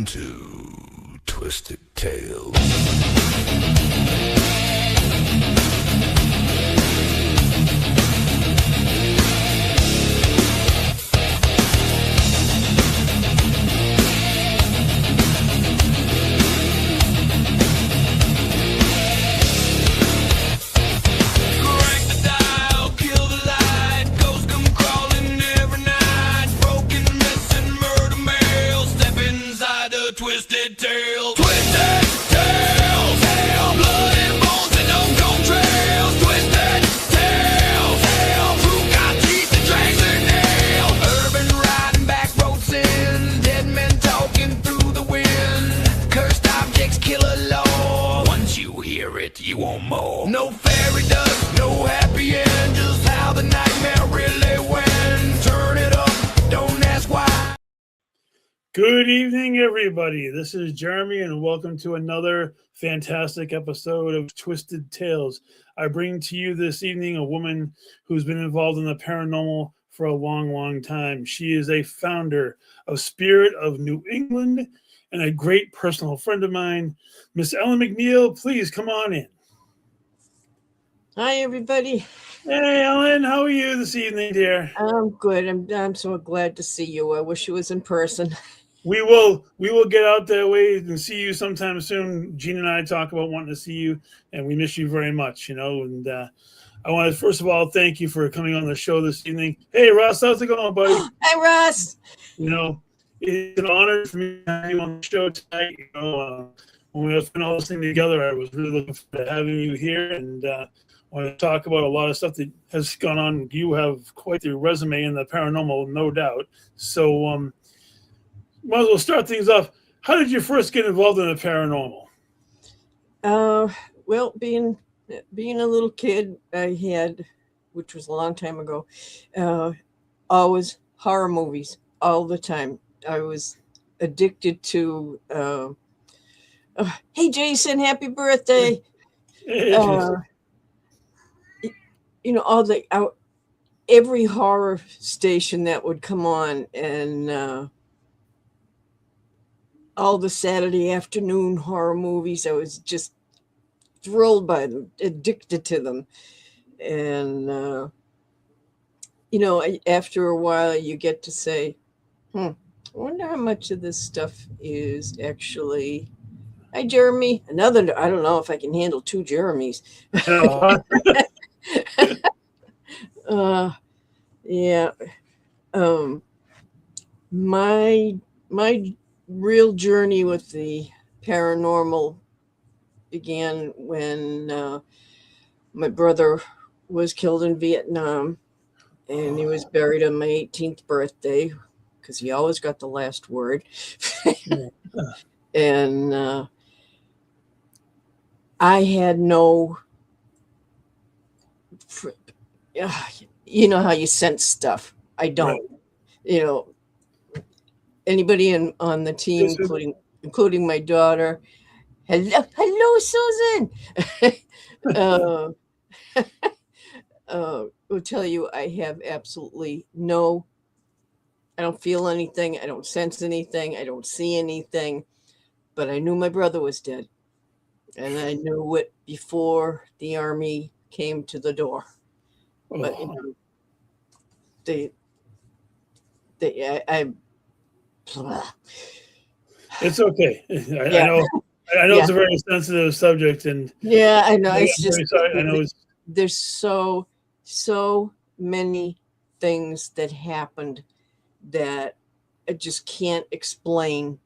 Welcome to Twisted Tales. Twisted Tales, Twisted Tales, hell, blood and bones and unknown trails. Twisted Tales, hell, who got teeth and drags their nails. Urban riding, back road sin, dead men talking through the wind. Cursed objects, killer law. Once you hear it, you want more. No fairy dust, no happy end, just how the nightmare really went. Turn it up, don't ask why. Good evening, everybody. This is Jeremy, and welcome to another fantastic episode of Twisted Tales. I bring to you this evening a woman who's been involved in the paranormal for a long, long time. She is a founder of Spirit of New England and a great personal friend of mine. Miss Ellen MacNeil, please come on in. Hi, everybody. Hey, Ellen, how are you this evening, dear? I'm good. I'm so glad to see you. I wish it was in person. We will get out that way and see you sometime soon. Gene and I talk about wanting to see you, and we miss you very much, you know. And I want to first of all thank you for coming on the show this evening. Hey, Ross, how's it going, buddy? Hi, Ross. You know, it's an honor for me to have you on the show tonight. You know, when we were putting all this thing together, I was really looking forward to having you here, and want to talk about a lot of stuff that has gone on. You have quite the resume in the paranormal, no doubt. So, might as well start things off. How did you first get involved in the paranormal? Well, being a little kid, I had, which was a long time ago, always horror movies all the time. I was addicted to. Hey, Jason, happy birthday! You know, every horror station that would come on, and all the Saturday afternoon horror movies. I was just thrilled by them, addicted to them. And, you know, after a while you get to say, I wonder how much of this stuff is actually... Hi, Jeremy. I don't know if I can handle two Jeremys. Yeah. My real journey with the paranormal began when my brother was killed in Vietnam, and he was buried on my 18th birthday because he always got the last word. And I had no, you know how you sense stuff. I don't, Right. You know. Anybody on the team, including my daughter. Hello, Susan. Will tell you I have absolutely no. I don't feel anything. I don't sense anything. I don't see anything. But I knew my brother was dead, and I knew it before the army came to the door. But you know, It's okay. I know it's a very sensitive subject, and yeah, I know. It's just sorry. I know there's so many things that happened that I just can't explain.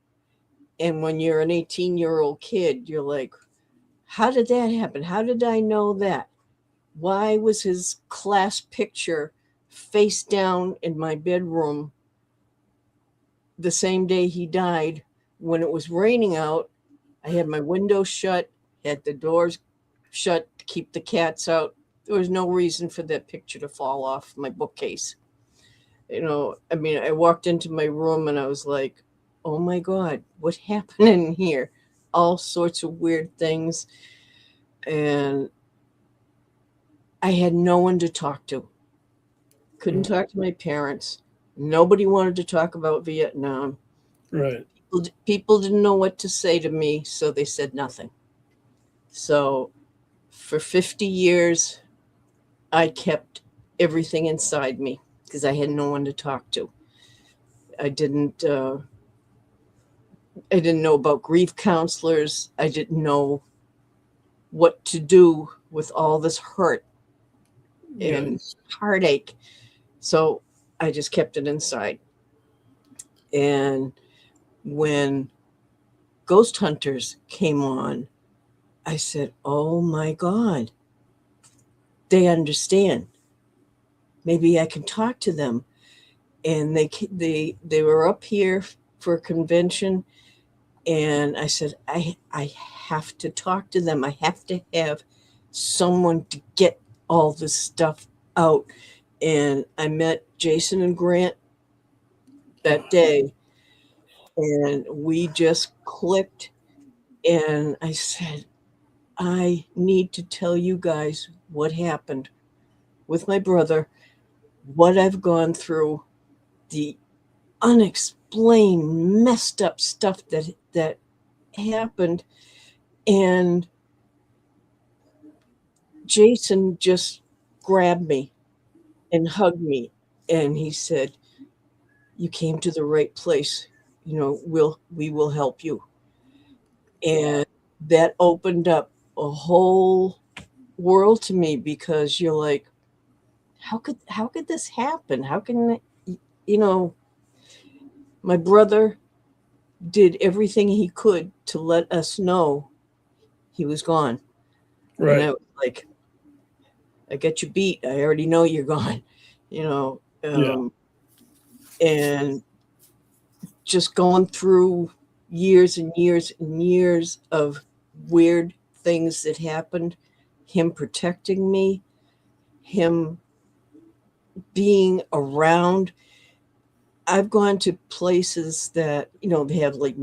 And when you're an 18-year-old kid, you're like, how did that happen? How did I know that? Why was his class picture face down in my bedroom the same day he died when it was raining out? I had my windows shut, had the doors shut to keep the cats out. There was no reason for that picture to fall off my bookcase. You know, I mean, I walked into my room and I was like, oh my God, what happened in here? All sorts of weird things. And I had no one to talk to. Couldn't talk to my parents. Nobody wanted to talk about Vietnam. right. People didn't know what to say to me, so they said nothing. So for 50 years, I kept everything inside me because I had no one to talk to. I didn't know about grief counselors. I didn't know what to do with all this hurt and Yes. heartache. So I just kept it inside. And when Ghost Hunters came on, I said, "Oh my God, they understand. Maybe I can talk to them." And they were up here for a convention, and I said, I have to talk to them. I have to have someone to get all this stuff out. And I met Jason and Grant that day, and we just clicked. And I said, I need to tell you guys what happened with my brother, what I've gone through, the unexplained, messed up stuff that happened. And Jason just grabbed me and hugged me, and he said, "You came to the right place. We will help you." And that opened up a whole world to me, because you're like, how could this happen? How can you know my brother did everything he could to let us know he was gone. And I Right. was like, I got you beat. I already know you're gone, you know. Yeah. And just going through years and years and years of weird things that happened, him protecting me, him being around. I've gone to places that, they have like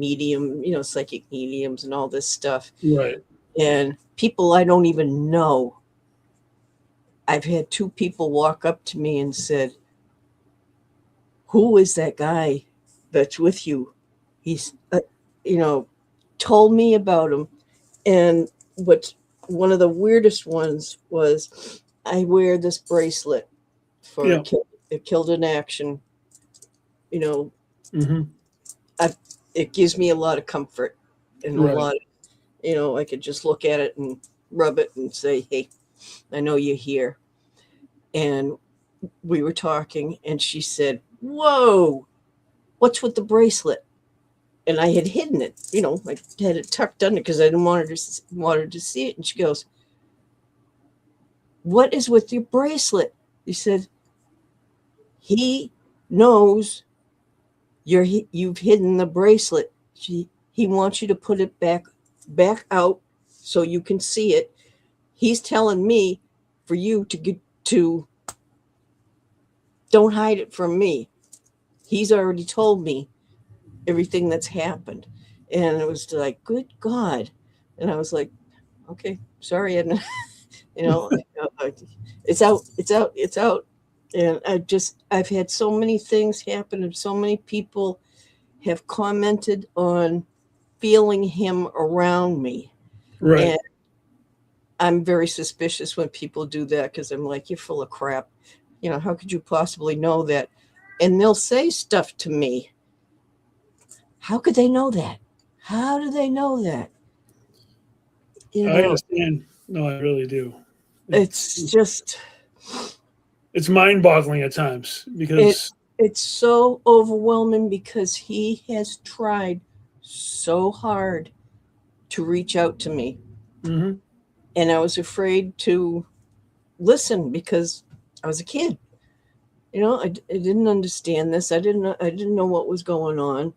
psychic mediums and all this stuff. Right. And people I don't even know. I've had two people walk up to me and said, "Who is that guy that's with you?" He's, told me about him. And what one of the weirdest ones was, I wear this bracelet for Yeah. a killed in action. You know, Hmm. it gives me a lot of comfort and a Right. lot. I could just look at it and rub it and say, "Hey, I know you're here." And we were talking, and she said, "Whoa, what's with the bracelet?" And I had hidden it, I had it tucked under because I didn't want her to see it. And she goes, "What is with your bracelet?" He said, "He knows you've hidden the bracelet. He wants you to put it back out so you can see it. He's telling me for you to get to don't hide it from me. He's already told me everything that's happened." And it was like, good God. And I was like, "Okay, sorry, Edna." you know, it's out, it's out, it's out. And I've had so many things happen, and so many people have commented on feeling him around me. Right. And I'm very suspicious when people do that, because I'm like, you're full of crap. How could you possibly know that? And they'll say stuff to me. How could they know that? How do they know that? I understand. No, I really do. It's just It's mind-boggling at times it because it's so overwhelming, because he has tried so hard to reach out to me, mhm, and I was afraid to listen because I was a kid. I didn't understand this. I didn't know what was going on.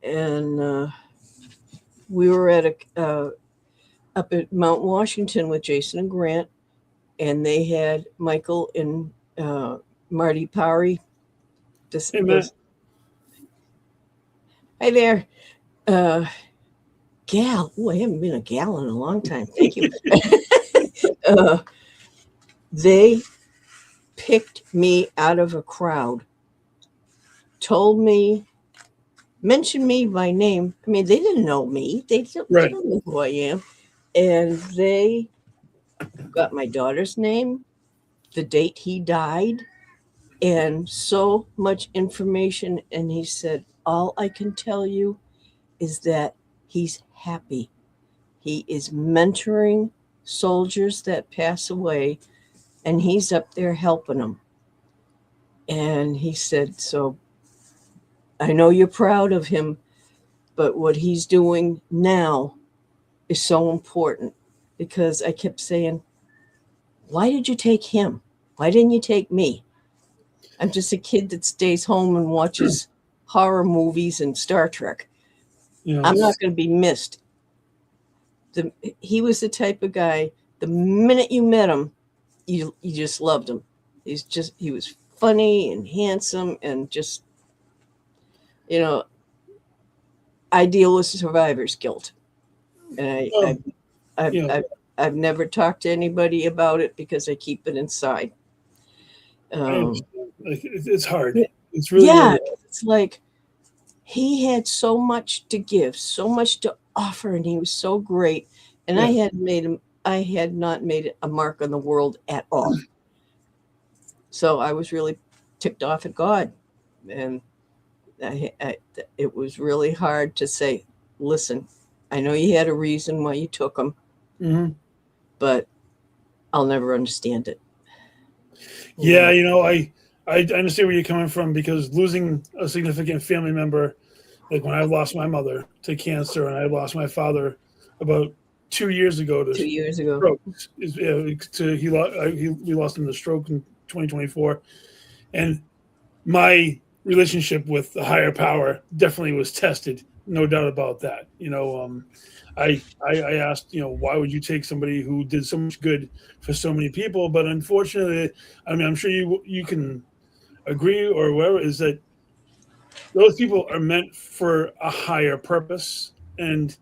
And we were up at Mount Washington with Jason and Grant, and they had Michael and Marty Powery. hey Matt, Hi there, uh, gal. Oh, I haven't been a gal in a long time. Thank you. uh, they picked me out of a crowd, told me mentioned me by name. I mean, they didn't know me. They Right. don't know who I am. And they got my daughter's name, the date he died, and so much information. And he said, all I can tell you is that he's happy. He is mentoring soldiers that pass away, and he's up there helping them. And he said, so I know you're proud of him, but what he's doing now is so important. Because I kept saying, why did you take him? Why didn't you take me? I'm just a kid that stays home and watches horror movies and Star Trek. You know, I'm not going to be missed. He was the type of guy, the minute you met him, you just loved him. He was funny and handsome and just, I deal with survivor's guilt. And well, you know, I've never talked to anybody about it because I keep it inside. I understand. Like, it's hard. It's really, Yeah, really it's like he had so much to give, so much to offer, and he was so great. And Yeah. I had not made a mark on the world at all. So I was really ticked off at God. And it was really hard to say, listen, I know you had a reason why you took him, Mhm. but I'll never understand it. Yeah, you know, I understand where you're coming from, because losing a significant family member, like when I lost my mother to cancer and I lost my father about 2 years ago to 2 years ago. stroke. We lost him to stroke in 2024, and my relationship with the higher power definitely was tested, no doubt about that. I asked, why would you take somebody who did so much good for so many people? But unfortunately, I mean, I'm sure you can agree or whatever, is that those people are meant for a higher purpose, and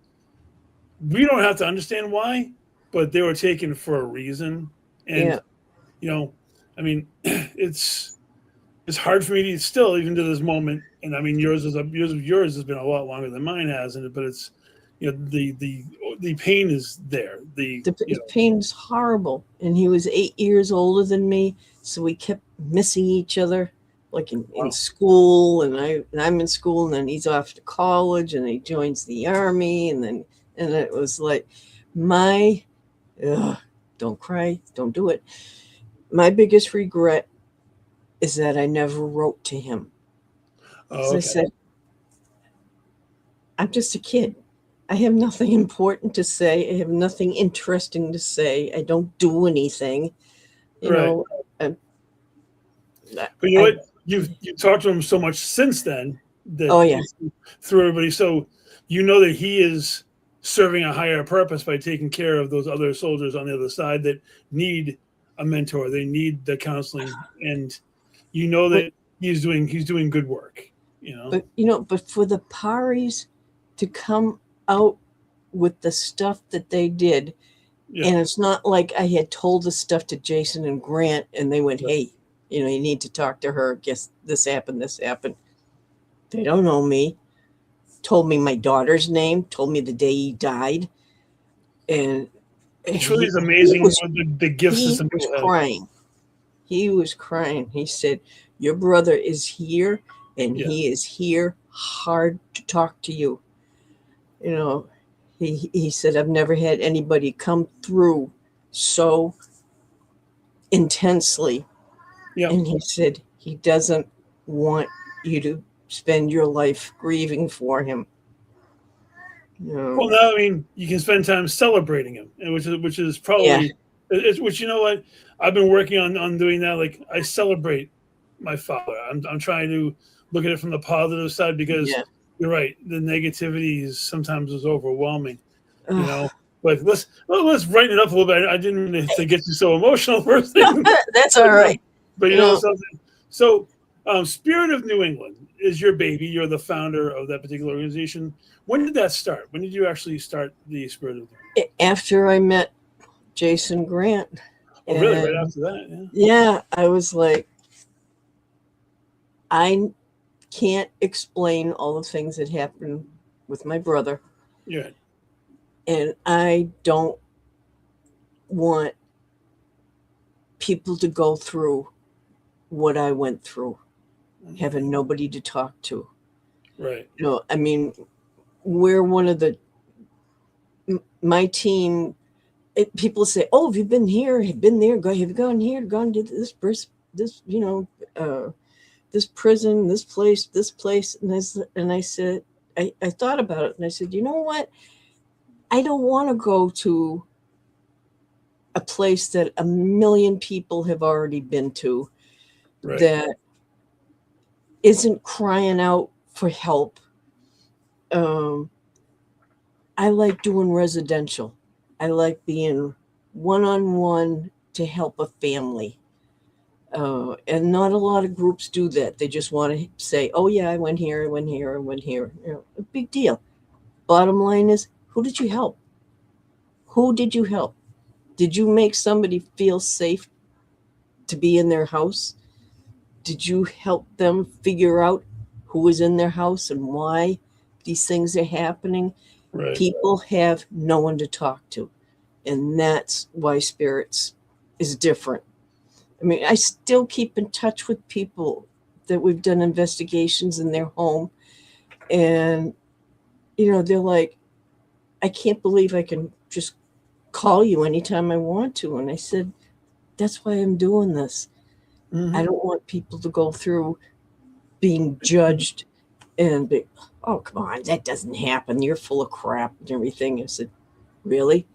we don't have to understand why, but they were taken for a reason. And Yeah. I mean, it's hard for me to still, even to this moment. And I mean, yours has been a lot longer than mine has, and but it's the pain is there. The pain's horrible. And he was 8 years older than me, so we kept missing each other, like in school, and I'm in school, and then he's off to college, and he joins the army, and it was like don't cry, don't do it. My biggest regret is that I never wrote to him. As I said, I'm just a kid. I have nothing important to say. I have nothing interesting to say. I don't do anything. Right. But you know what? You've talked to him so much since then that through everybody. So you know that he is serving a higher purpose by taking care of those other soldiers on the other side that need a mentor. They need the counseling, and you know that he's doing good work. But for the Paris to come out with the stuff that they did, and it's not like I had told the stuff to Jason and Grant, and they went, "Hey, you need to talk to her. Guess this happened. This happened." They don't know me. Told me my daughter's name. Told me the day he died, and it truly is amazing the gift system. He was crying. He was crying. He said, "Your brother is here, and he is here hard to talk to you." He said, "I've never had anybody come through so intensely." And he said he doesn't want you to spend your life grieving for him. Well, now, I mean, you can spend time celebrating him, which is probably, which, you know what, I've been working on doing that. Like, I celebrate my father. I'm trying to look at it from the positive side, because you're right, the negativity sometimes is overwhelming, But let's brighten it up a little bit. I didn't mean to get you so emotional first thing. That's all right. But something. So, Spirit of New England is your baby. You're the founder of that particular organization. When did that start? When did you actually start the Spirit of New England? After I met Jason Grant. Oh, really? Right after that? Yeah, I was like, I can't explain all the things that happened with my brother. Yeah. And I don't want people to go through what I went through, having nobody to talk to. Right. You know, I mean, we're one of the, my team, people say, oh, have you been here? Have been there? Have you gone here? Gone to this this prison, this place. And I said, I thought about it and I said, you know what? I don't want to go to a place that a million people have already been to, Right. that isn't crying out for help. I like doing residential. I like being one-on-one to help a family. And not a lot of groups do that. They just want to say, oh yeah, I went here, I went here, I went here. You know, a big deal. Bottom line is, who did you help? Who did you help? Did you make somebody feel safe to be in their house? Did you help them figure out who was in their house and why these things are happening? Right. People have no one to talk to. And that's why spirits is different. I mean, I still keep in touch with people that we've done investigations in their home. And, you know, they're like, I can't believe I can just call you anytime I want to. And I said, that's why I'm doing this. Mhm. I don't want people to go through being judged and be, oh, come on, that doesn't happen. You're full of crap and everything. I said, really?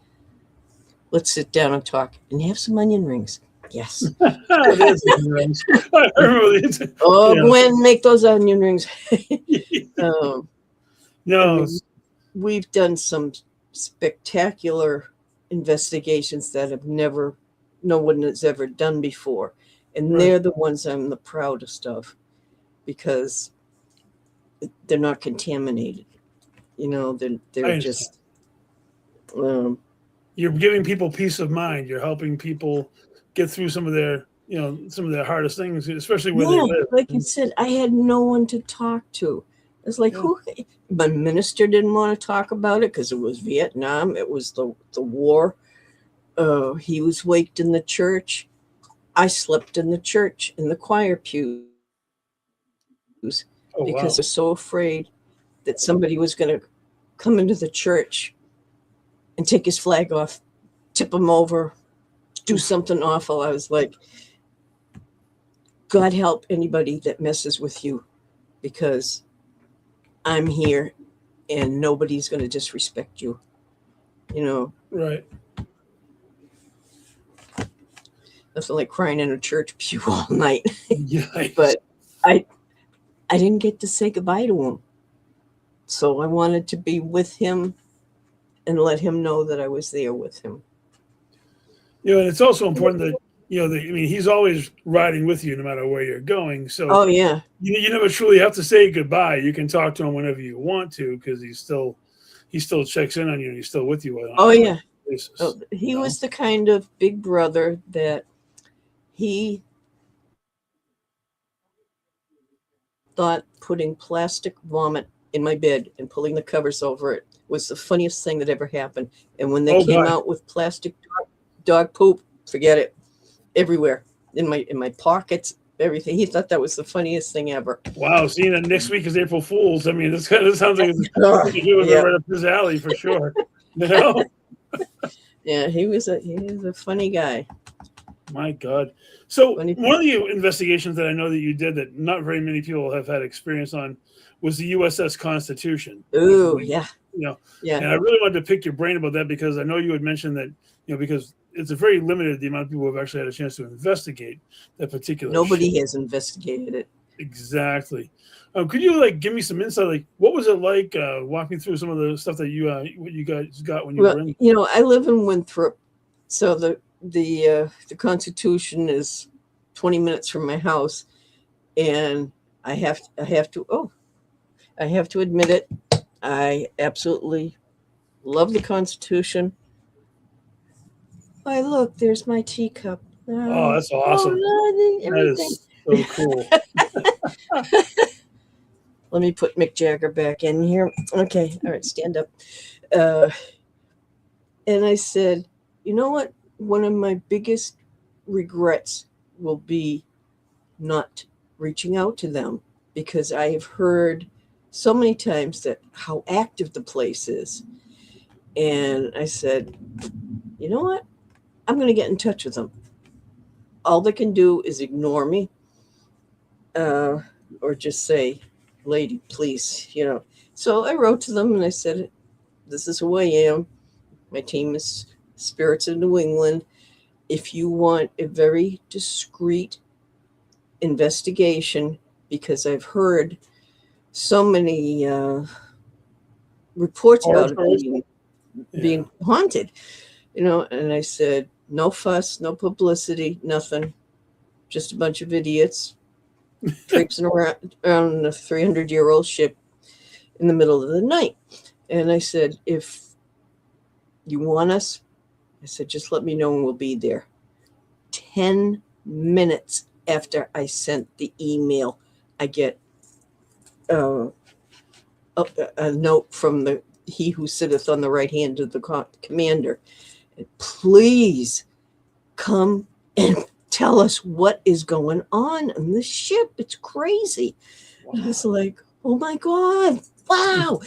Let's sit down and talk and have some onion rings. Yes. There's onion rings. I remember these. Oh, Yeah. Gwen, make those onion rings. Um, I No. mean, we've done some spectacular investigations that have no one has ever done before. And Right. they're the ones I'm the proudest of because they're not contaminated. You know, I they're understand. just, You're giving people peace of mind. You're helping people get through some of their, some of their hardest things, especially where they yeah, live. like you said, I had no one to talk to. It's like, Yeah. who? My minister didn't want to talk about it because it was Vietnam. It was the war. He was waked in the church. I slept in the church in the choir pews Oh, wow. because I was so afraid that somebody was going to come into the church and take his flag off, tip him over, do something awful. I was like, God help anybody that messes with you because I'm here and nobody's going to disrespect you. You know, Right. nothing like crying in a church pew all night. Yeah. But I didn't get to say goodbye to him. So I wanted to be with him and let him know that I was there with him. And it's also important that, he's always riding with you no matter where you're going. So Oh yeah. you never truly have to say goodbye. You can talk to him whenever you want to because he still checks in on you and he's still with you. Oh yeah. Basis, Oh, he was the kind of big brother that he thought putting plastic vomit in my bed and pulling the covers over it was the funniest thing that ever happened. And when they came out with plastic dog poop, forget it. Everywhere in my pockets, everything. He thought that was the funniest thing ever. Wow, seeing that next week is April Fool's. I mean, this kind of sounds like he was right up his alley for sure. Yeah, he was a funny guy. My God. So one of the investigations that I know that you did that not very many people have had experience on was the USS Constitution. Ooh, yeah. Yeah. And I really wanted to pick your brain about that because I know you had mentioned that, because it's a very limited the amount of people who have actually had a chance to investigate that particular Nobody ship. has investigated it. Exactly. Could you give me some insight? Like, what was it like? Walk me through some of the stuff that what you guys got when you were in. I live in Winthrop, so the Constitution is 20 minutes from my house, and I have to admit it. I absolutely love the Constitution. Why, look, there's my teacup. Oh, that's awesome. Oh, that is so cool. let me put Mick Jagger back in here. Okay, all right, stand up. And I said, you know what? One of my biggest regrets will be not reaching out to them, because I have heard so many times that how active the place is. And I said, you know what? I'm going to get in touch with them. All they can do is ignore me, or just say, lady, please, So I wrote to them and I said, this is who I am. My team is Spirits of New England. If you want a very discreet investigation, because I've heard so many reports about it being haunted, and I said, no fuss, no publicity, nothing, just a bunch of idiots traipsing around on a 300-year-old ship in the middle of the night. And I said, if you want us, I said, just let me know and we'll be there. 10 minutes after I sent the email, I get a note from he who sitteth on the right hand of the commander. Please come and tell us what is going on the ship. It's crazy. Wow. And I was like, oh my God, wow.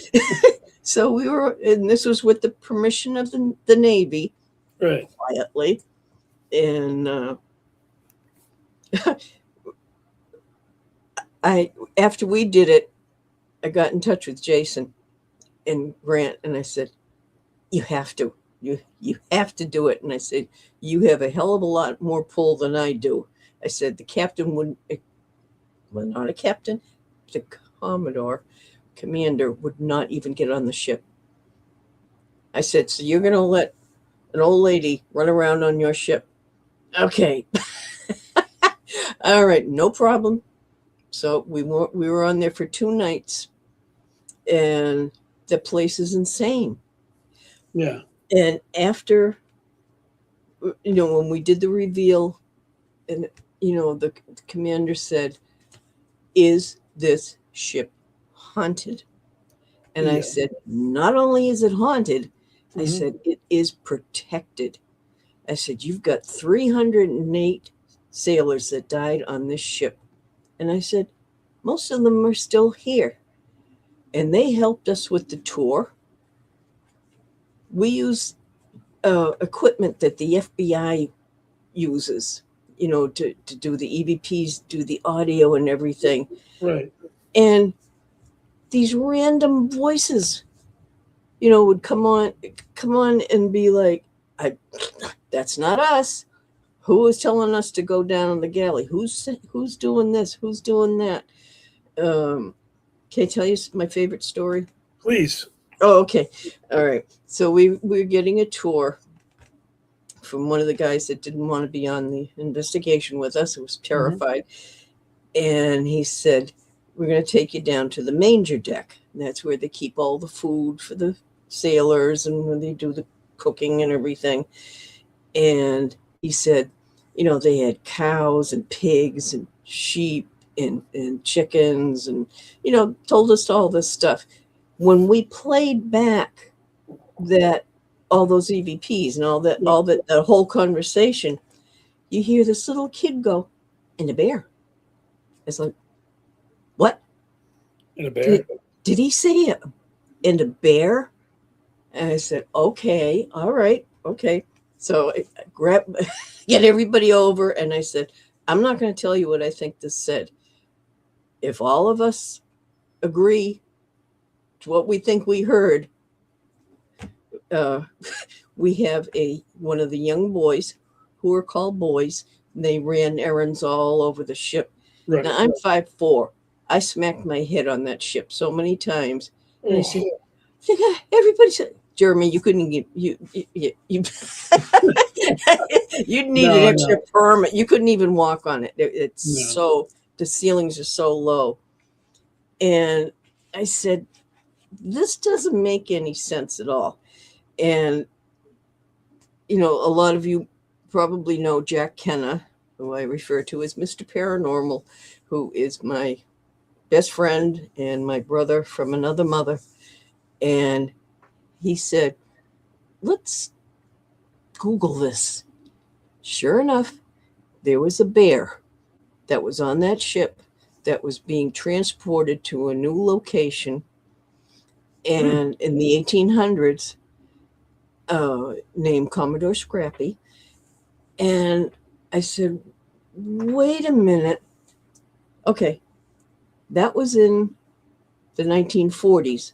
So we were, and this was with the permission of the Navy, right? Quietly. And after we did it, I got in touch with Jason and Grant, and I said, you have to. You have to do it. And I said, you have a hell of a lot more pull than I do. I said, the captain wouldn't, well, not a captain, the commander would not even get on the ship. I said, so you're going to let an old lady run around on your ship? Okay. All right, no problem. So we were on there for 2 nights, and the place is insane. Yeah. And after, when we did the reveal, and, the commander said, is this ship haunted? And I said, not only is it haunted, I said, it is protected. I said, you've got 308 sailors that died on this ship. And I said, most of them are still here. And they helped us with the tour. We use equipment that the FBI uses, to do the EVPs, do the audio and everything. Right. And these random voices, would come on and be like, that's not us. Who is telling us to go down on the galley? Who's doing this? Who's doing that? Can I tell you my favorite story? Please. Oh, okay. All right. So we're getting a tour from one of the guys that didn't want to be on the investigation with us. Who was terrified. And he said, we're going to take you down to the manger deck. And that's where they keep all the food for the sailors and when they do the cooking and everything. And he said, they had cows and pigs and sheep and chickens and, told us all this stuff. When we played back all those EVPs and all that whole conversation, you hear this little kid go, and a bear. It's like, what? And a bear? Did he say and a bear? And I said, okay, all right, okay. So I get everybody over, and I said, I'm not going to tell you what I think this said. If all of us agree to what we think we heard, we have one of the young boys who are called boys. And they ran errands all over the ship. Right. Now I'm 5'4". I smacked my head on that ship so many times. And I said, everybody said, Jeremy, you couldn't get you you'd need an extra permit. You couldn't even walk on it. It's so, the ceilings are so low. And I said, this doesn't make any sense at all. And, a lot of you probably know Jack Kenna, who I refer to as Mr. Paranormal, who is my best friend and my brother from another mother. And he said, let's Google this. Sure enough, there was a bear that was on that ship that was being transported to a new location. And in the 1800s, named Commodore Scrappy. And I said, wait a minute. Okay, that was in the 1940s.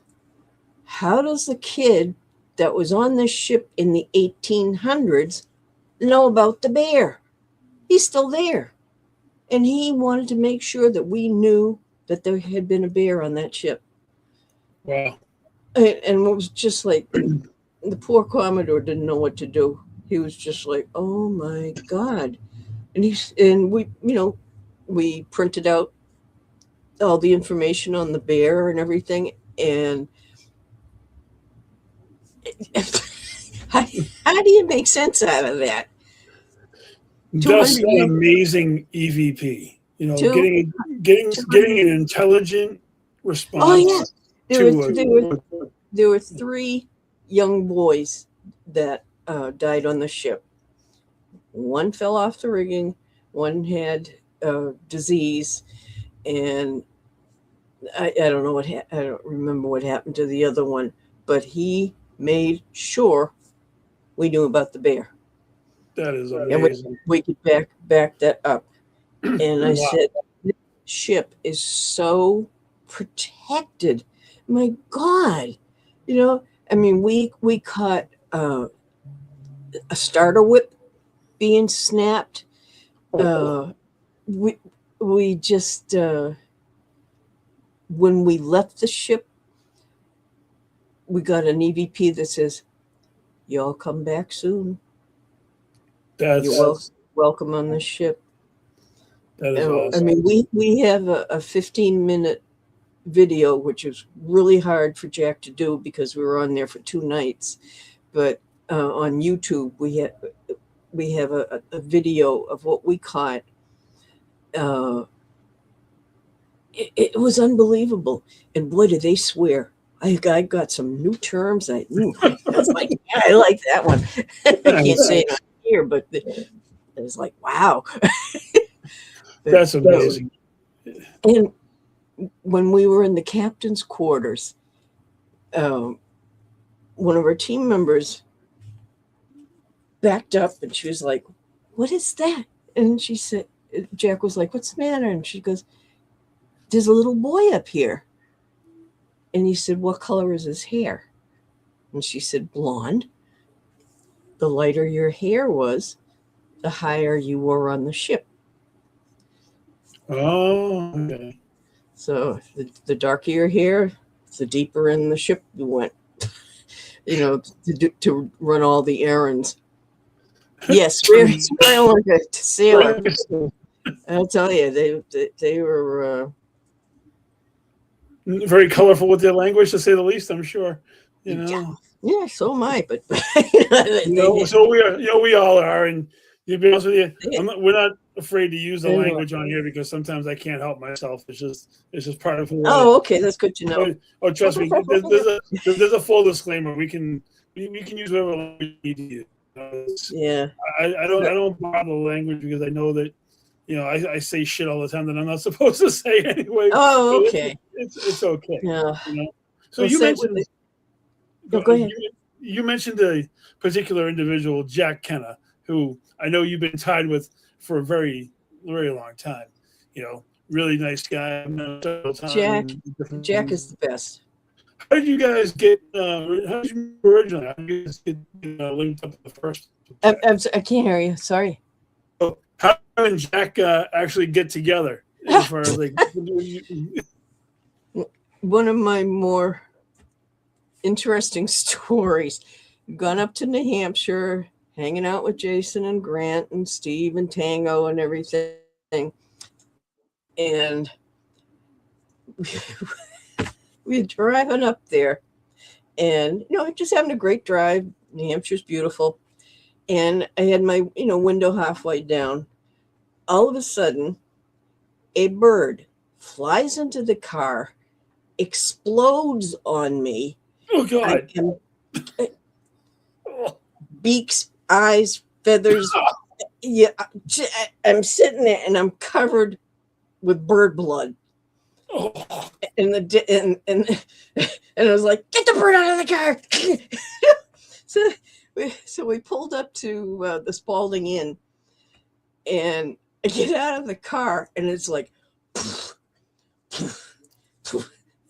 How does the kid that was on this ship in the 1800s know about the bear? He's still there. And he wanted to make sure that we knew that there had been a bear on that ship. Wow. And it was just like, the poor Commodore didn't know what to do. He was just like, oh my God. And we printed out all the information on the bear and everything. And how do you make sense out of that? That's 200 an years. amazing EVP. You know, Two- getting an intelligent response. Oh yeah, to there were 3 young boys that died on the ship. One fell off the rigging, one had disease, and I don't know what I don't remember what happened to the other one, but he made sure we knew about the bear, that is and amazing. we could back that up. And I Wow. said, this ship is so protected. My God, I mean, we caught a starter whip being snapped. We just when we left the ship, we got an EVP that says, "Y'all come back soon. That's You're welcome on the ship." that is I awesome. mean, we have a 15-minute video, which is really hard for Jack to do because we were on there for 2 nights. But on YouTube, we have a video of what we caught. It was unbelievable, and boy, did they swear! I got some new terms. I was like, yeah, I like that one. I can't say it on here, but it was like, wow. That's amazing. And when we were in the captain's quarters, one of our team members backed up and she was like, what is that? And she said, Jack was like, what's the matter? And she goes, there's a little boy up here. And he said, what color is his hair? And she said, blonde. The lighter your hair was, the higher you were on the ship. Oh, okay. So the darker your hair, the deeper in the ship you went, to run all the errands. Yes, we're like a sailor. I'll tell you, they were very colorful with their language, to say the least. I'm sure. You know. Yeah, so am I. But So we are. We all are. And to be honest with you, we're not afraid to use the language on here because sometimes I can't help myself. It's just part of who I am. Oh, okay, that's good to know. Oh, trust me. There's a full disclaimer. We can use whatever language we need to use. Yeah. I don't bother the language because I know that I say shit all the time that I'm not supposed to say anyway. Oh, okay. It's okay. Yeah. So you mentioned. Go ahead. You mentioned a particular individual, Jack Kenna, who I know you've been tied with for a very, very long time. Really nice guy. Jack is the best. How did you guys get? How did you originally? How did you guys get linked up to the first? I can't hear you. Sorry. So how did Jack actually get together? As far as one of my more interesting stories. Gone up to New Hampshire, hanging out with Jason and Grant and Steve and Tango and everything. And we're driving up there and, just having a great drive. New Hampshire's beautiful. And I had my, window halfway down. All of a sudden, a bird flies into the car, explodes on me. Oh God. Beaks, eyes, feathers. Yeah, I'm sitting there and I'm covered with bird blood. Oh. And I was like, get the bird out of the car. so we pulled up to the Spalding Inn, and I get out of the car, and it's like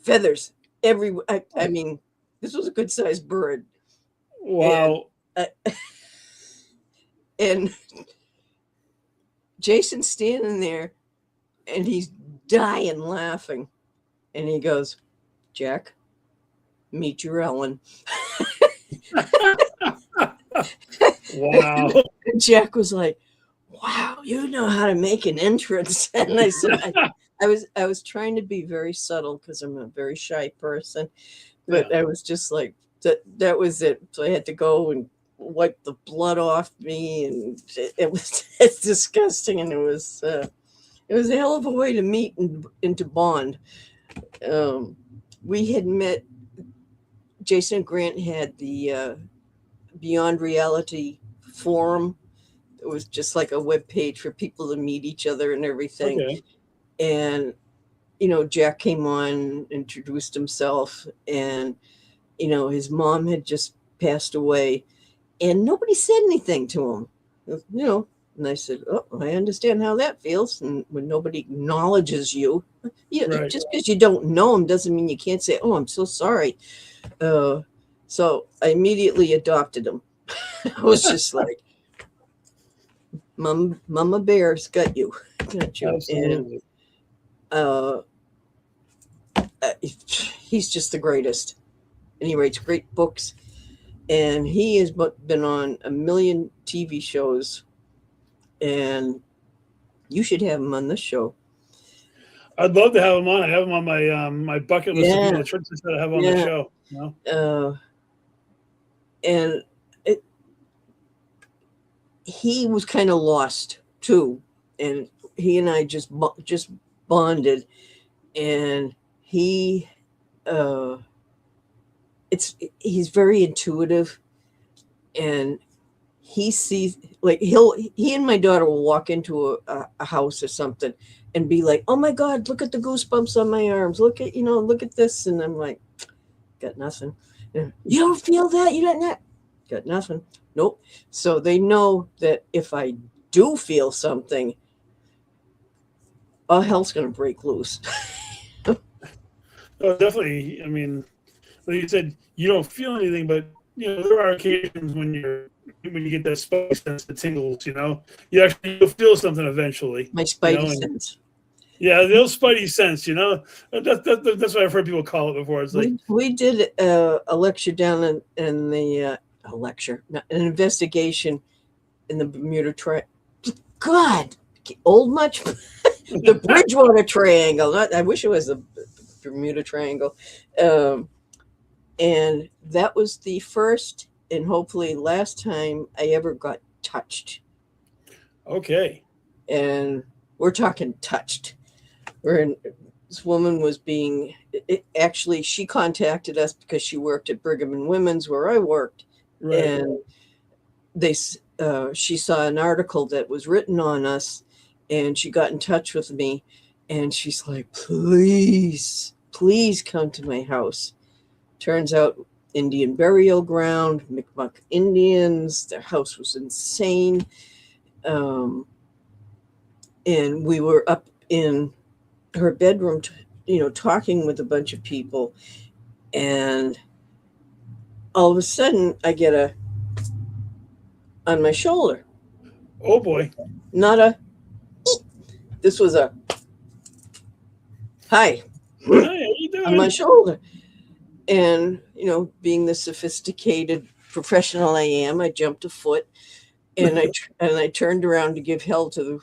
feathers everywhere. I mean, this was a good sized bird. Wow. And Jason's standing there, and he's dying laughing. And he goes, Jack, meet your Ellen. Wow. And Jack was like, wow, you know how to make an entrance. And I said, I was trying to be very subtle because I'm a very shy person. But I was just like, that was it. So I had to go and wipe the blood off me. And it's disgusting. And it was a hell of a way to meet and to bond. We had met, Jason and Grant had the Beyond Reality forum. It was just like a web page for people to meet each other and everything. Okay. And, you know, Jack came on, introduced himself, and, you know, his mom had just passed away, and nobody said anything to him, you know. And I said, oh, I understand how that feels. And when nobody acknowledges you, Right. just because you don't know them doesn't mean you can't say, oh, I'm so sorry. So I immediately adopted him. I was just like, Mama Bear's got you. Got you. Absolutely. And he's just the greatest. And he writes great books. And he has been on a million TV shows. And you should have him on this show. I'd love to have him on. I have him on my my bucket list of Yeah. people to try to have on the show. You know? And he was kind of lost too, and he and I just bonded, and he's very intuitive, and he sees, like, he and my daughter will walk into a house or something and be like, oh my God, look at the goosebumps on my arms, look at this. And I'm like, got nothing. And, you don't feel that? You don't not got nothing. Nope. So they know that if I do feel something, all hell's gonna break loose. Oh, definitely. I mean, like you said, you don't feel anything, but you know there are occasions when you get that spidey sense, the tingles. You know, you'll feel something eventually. My spidey you know, sense. Yeah, the old spidey sense. You know, that's what I've heard people call it before. It's like We did a lecture down in the an investigation in the Bermuda Triangle. God, old much? The Bridgewater Triangle. I wish it was the Bermuda Triangle. And that was the first and hopefully last time I ever got touched. okay. And we're talking touched. This woman was actually, she contacted us because she worked at Brigham and Women's where I worked. Right. And she saw an article that was written on us, and she got in touch with me, and she's like, please come to my house. Turns out Indian burial ground, Mi'kmaq Indians, their house was insane. And we were up in her bedroom, talking with a bunch of people. And all of a sudden I get on my shoulder. Oh boy. Not a, this was a, hi, Hey, how you doing? on my shoulder. And, being the sophisticated professional I am, I jumped a foot, and I turned around to give hell to the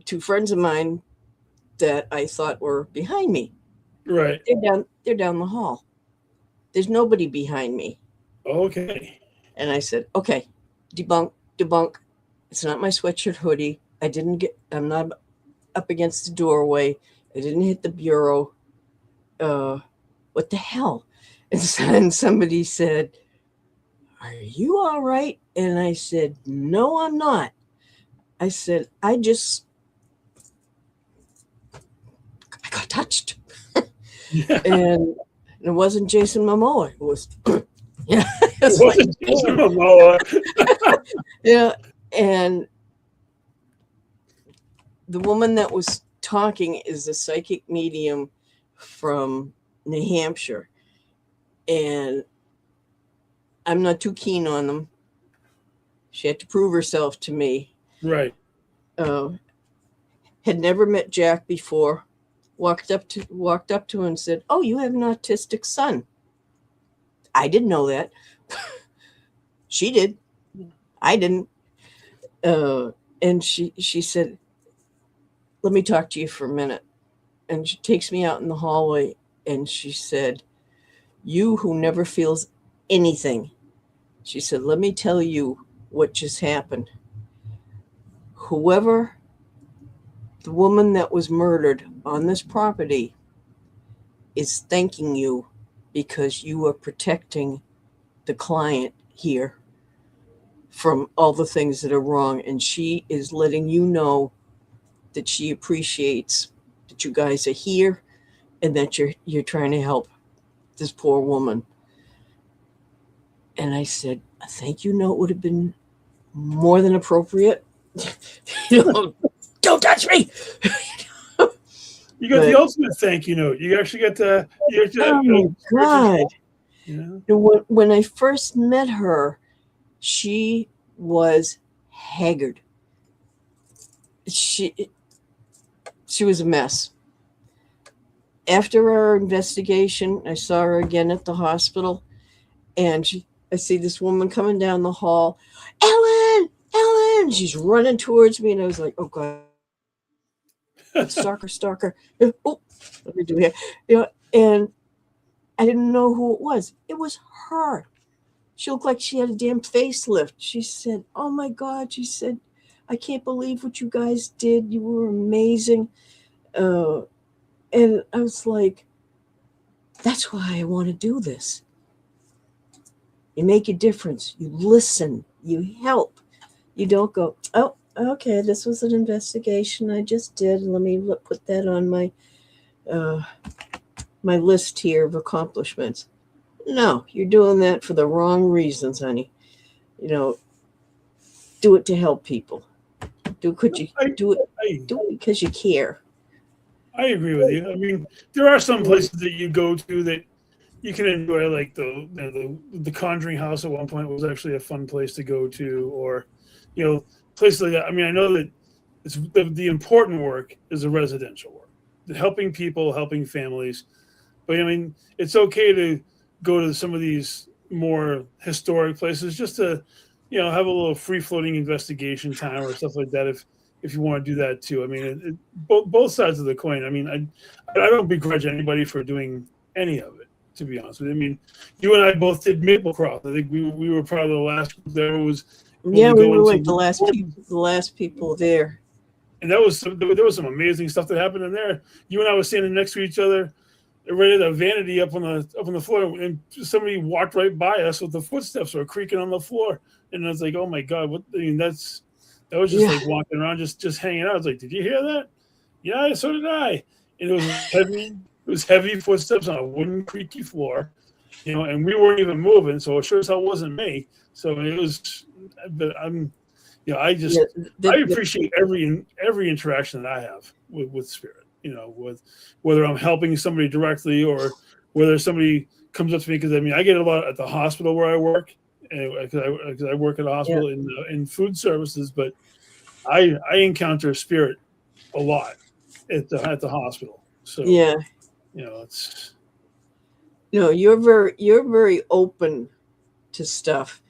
two friends of mine that I thought were behind me. Right. They're down the hall. There's nobody behind me. Okay. And I said, okay, debunk. It's not my sweatshirt hoodie. I'm not up against the doorway. I didn't hit the bureau. What the hell? And somebody said, "Are you all right?" And I said, "No, I'm not." I said, I got touched. Yeah. And it wasn't Jason Momoa. It was, yeah. It It's wasn't like, Jason Momoa. yeah. And the woman that was talking is a psychic medium from New Hampshire. And I'm not too keen on them. She had to prove herself to me. Right. Had never met Jack before. Walked up to him and said, "Oh, you have an autistic son." I didn't know that. She did. I didn't. And she said, "Let me talk to you for a minute." And she takes me out in the hallway and she said, "You who never feels anything," she said, "let me tell you what just happened. Whoever the woman that was murdered on this property is thanking you because you are protecting the client here from all the things that are wrong. And she is letting you know that she appreciates that you guys are here and that you're trying to help this poor woman." And I said, "A thank you note would have been more than appropriate." Don't touch me. You got the ultimate thank you note. You actually got the. Oh my God. You know? When I first met her, she was haggard. She was a mess. After our investigation, I saw her again at the hospital, and I see this woman coming down the hall. Ellen! She's running towards me, and I was like, "Oh God, stalker." Oh, let me do here. And I didn't know who it was. It was her. She looked like she had a damn facelift. She said, "Oh my God," she said, "I can't believe what you guys did. You were amazing." And I was like, that's why I want to do this. You make a difference. You listen. You help. You don't go, "Oh, okay, this was an investigation I just did. Let me put that on my my list here of accomplishments." No, you're doing that for the wrong reasons, honey. Do it to help people. Do it because you care. I agree with you. I mean, there are some places that you go to that you can enjoy, like the Conjuring House at one point was actually a fun place to go to, or places like that. I mean, I know that it's the important work is the residential work, helping people, helping families. But I mean, it's okay to go to some of these more historic places just to, have a little free floating investigation time or stuff like that. If you want to do that too. I mean, both sides of the coin. I mean, I don't begrudge anybody for doing any of it, to be honest with you. I mean, you and I both did Maplecroft. I think we were probably the last group there was. Yeah, we were like the last people there. And there was some amazing stuff that happened in there. You and I were standing next to each other, right at a vanity up on the floor, and somebody walked right by us with the footsteps were creaking on the floor, and I was like, "Oh my God!" That was just like walking around, just hanging out. I was like, "Did you hear that?" "Yeah, so did I." And it was heavy. It was heavy footsteps on a wooden, creaky floor, and we weren't even moving, so it sure as hell wasn't me. So it was. But I appreciate every interaction that I have with spirit. With whether I'm helping somebody directly or whether somebody comes up to me, because I mean, I get a lot at the hospital where I work. Because I work at a hospital in food services, but I encounter spirit a lot at the hospital. So it's you're very open to stuff.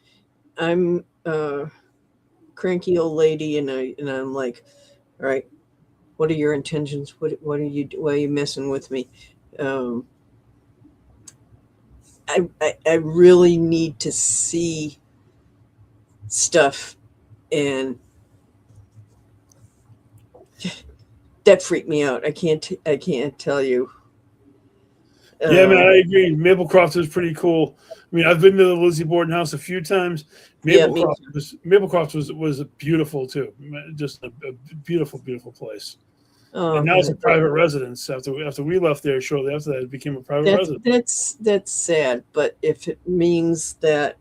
I'm a cranky old lady, and I'm like, "All right, what are your intentions? What are you? Why are you messing with me?" I really need to see stuff and that freaked me out. I can't tell you. Yeah, man, I agree. Maplecroft is pretty cool. I mean, I've been to the Lizzie Borden house a few times. Yeah, me Maplecroft was beautiful too. Just a beautiful, beautiful place. Oh, And now it's a God. private residence. After we left there, shortly after that, it became a private residence. That's sad. But if it means that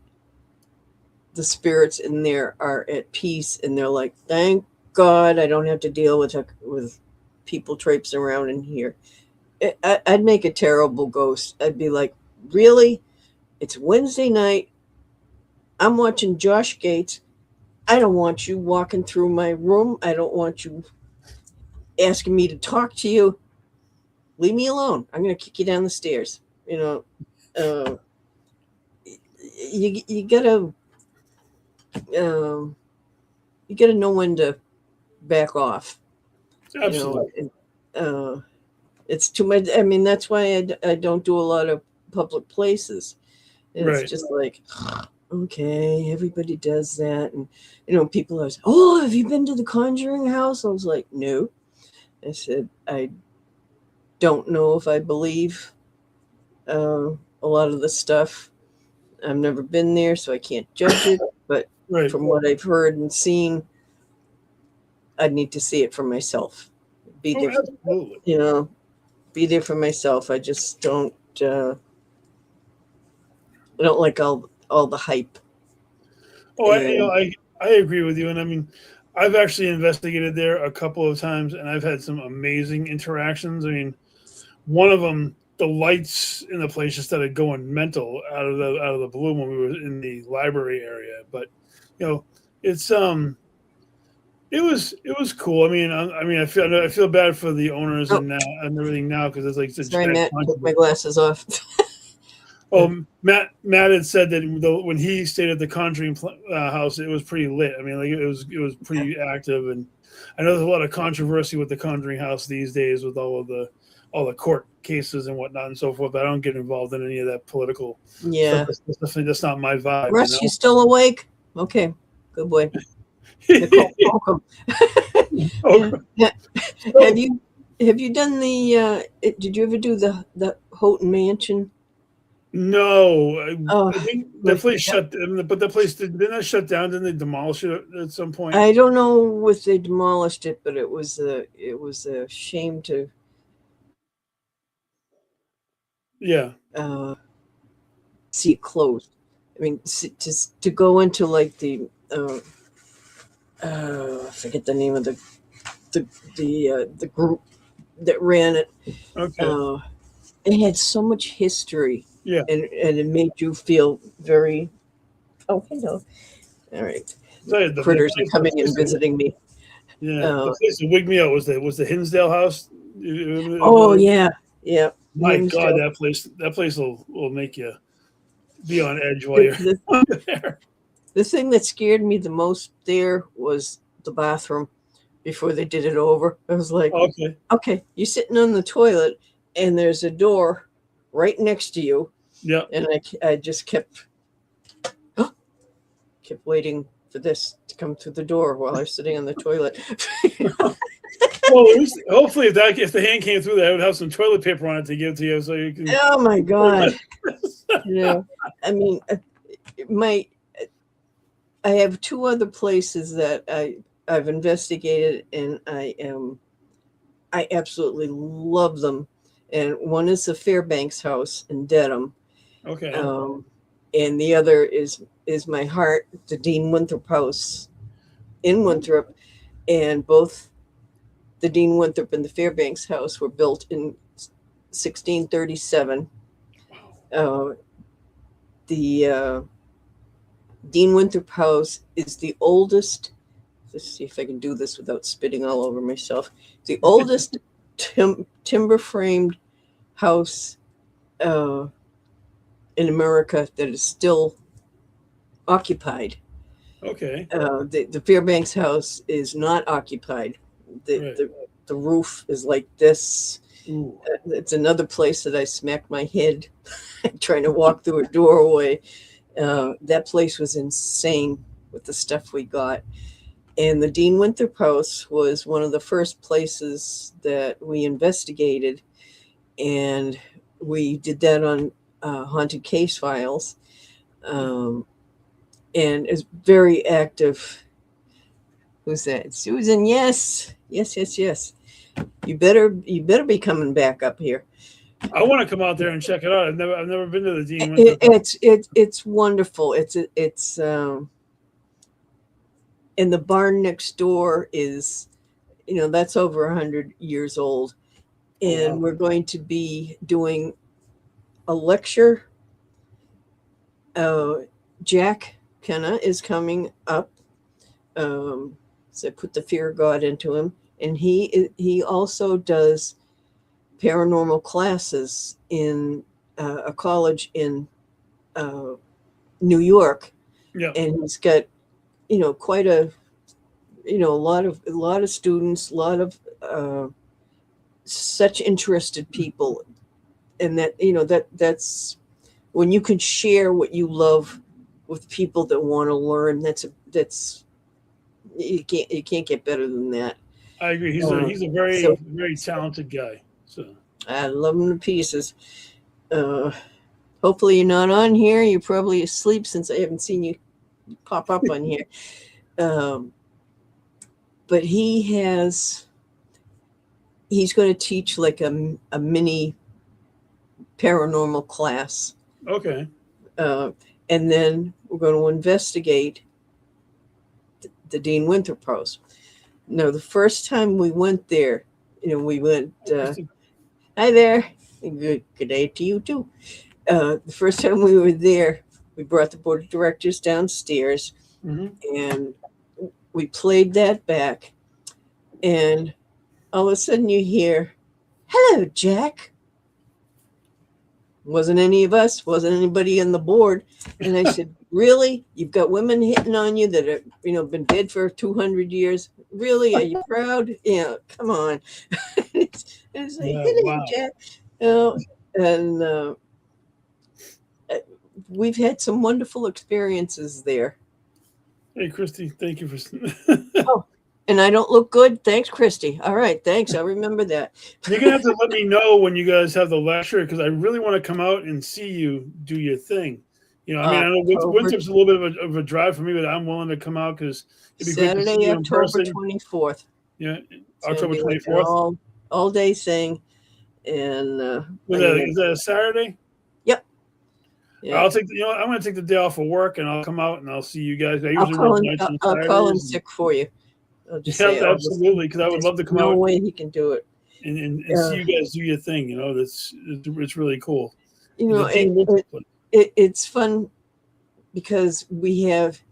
the spirits in there are at peace and they're like, thank God I don't have to deal with people traipsing around in here. I'd make a terrible ghost. I'd be like, really? It's Wednesday night. I'm watching Josh Gates. I don't want you walking through my room. I don't want you asking me to talk to you. Leave me alone. I'm going to kick you down the stairs. You know, you gotta know when to back off. Absolutely. You know, it's too much. I mean, that's why I don't do a lot of public places. It's Right. just like, okay, everybody does that. And, you know, people are, oh, have you been to the Conjuring house? I was like, no. I said, I don't know if I believe a lot of the stuff. I've never been there, so I can't judge it. But Right. from what I've heard and seen, I'd need to see it for myself. Be there, Absolutely. you know, be there for myself. I just don't. I don't like all the hype. Oh, I agree with you, and I mean, I've actually investigated there a couple of times, and I've had some amazing interactions. I mean, one of them, the lights in the place just started going mental out of the blue when we were in the library area. But you know, it's it was cool. I mean, I feel bad for the owners and everything now because it's like such Sorry, bad Matt, controversy. took my glasses off. Matt had said that when he stayed at the Conjuring house, it was pretty lit. I mean, like it was pretty active, and I know there's a lot of controversy with the Conjuring house these days with all the court cases and whatnot and so forth. But I don't get involved in any of that political Yeah. stuff. That's not my vibe. Russ, you still awake? Okay, good boy. Nicole, welcome. Have you done the? Did you ever do the Houghton Mansion? No, Oh, I think the place shut. But the place didn't that shut down? Didn't they demolish it at some point? I don't know if they demolished it, but it was a shame to see it closed. I mean, to go into like the I forget the name of the group that ran it. Okay. It had so much history. Yeah. And it made you feel very. Oh, hello. All right. The Critters are coming and visiting me. Yeah. The place that wigged me out was the Hinsdale house. Oh yeah. Yeah. My Hinsdale. God, that place will make you be on edge while you're there. The thing that scared me the most there was the bathroom before they did it over. I was like, okay, you're sitting on the toilet and there's a door right next to you. Yeah. And I just kept waiting for this to come through the door while I was sitting on the toilet. Well, at least, hopefully, if the hand came through there, I would have some toilet paper on it to give to you, so you can. Oh my God! I mean, I have two other places that I've investigated, and I absolutely love them. And one is the Fairbanks house in Dedham. Okay. And the other is my heart, the Dean Winthrop house in Winthrop, and both the Dean Winthrop and the Fairbanks house were built in 1637. The Dean Winthrop house is the oldest. Let's see if I can do this without spitting all over myself. The oldest timber framed house in America that is still occupied. Okay. The Fairbanks house is not occupied. The roof is like this. It's another place that I smacked my head trying to walk through a doorway. That place was insane with the stuff we got. And the Dean Winthrop House was one of the first places that we investigated. And we did that on Haunted Case Files. And it's very active. Who's that? Susan, yes. Yes. You better be coming back up here. I want to come out there and check it out. I've never been to the Dean Winthrop House. It's wonderful. It's and the barn next door is, that's over 100 years old. And Wow. we're going to be doing a lecture. Jack Kenna is coming up. So I put the fear of God into him. And he also does paranormal classes in a college in New York. Yeah. And he's got, quite a lot of students, a lot of such interested people. And that's when you can share what you love with people that want to learn. That's you can't get better than that. I agree. He's a very talented guy. So I love him to pieces. Hopefully you're not on here. You're probably asleep since I haven't seen you pop up on here. But he's going to teach like a mini paranormal class. okay. And then we're going to investigate the Dean Winthrop House. No, the first time we went there, we went, hi there. Good day to you too. The first time we were there, we brought the board of directors downstairs and we played that back. And all of a sudden you hear, hello, Jack. Wasn't any of us, wasn't anybody on the board. And I said, really? You've got women hitting on you that have, been dead for 200 years. Really? Are you proud? Yeah, come on. It's like, hello, wow. Jack. And we've had some wonderful experiences there. Hey, Christy, thank you for. Oh, and I don't look good. Thanks, Christy. All right, thanks. I'll remember that. You're gonna have to let me know when you guys have the lecture because I really want to come out and see you do your thing. I know Winthrop's a little bit of a drive for me, but I'm willing to come out because it'd be great to see you in person. October 24th. Yeah, October 24th. All day thing, and Is that a Saturday? Yep. Yeah. I'll take. I'm going to take the day off of work, and I'll come out and I'll see you guys. I'll call in sick for you. I'll just say, absolutely, because I would love to come out. No way he can do it. And see you guys do your thing. It's really cool. It's fun because we have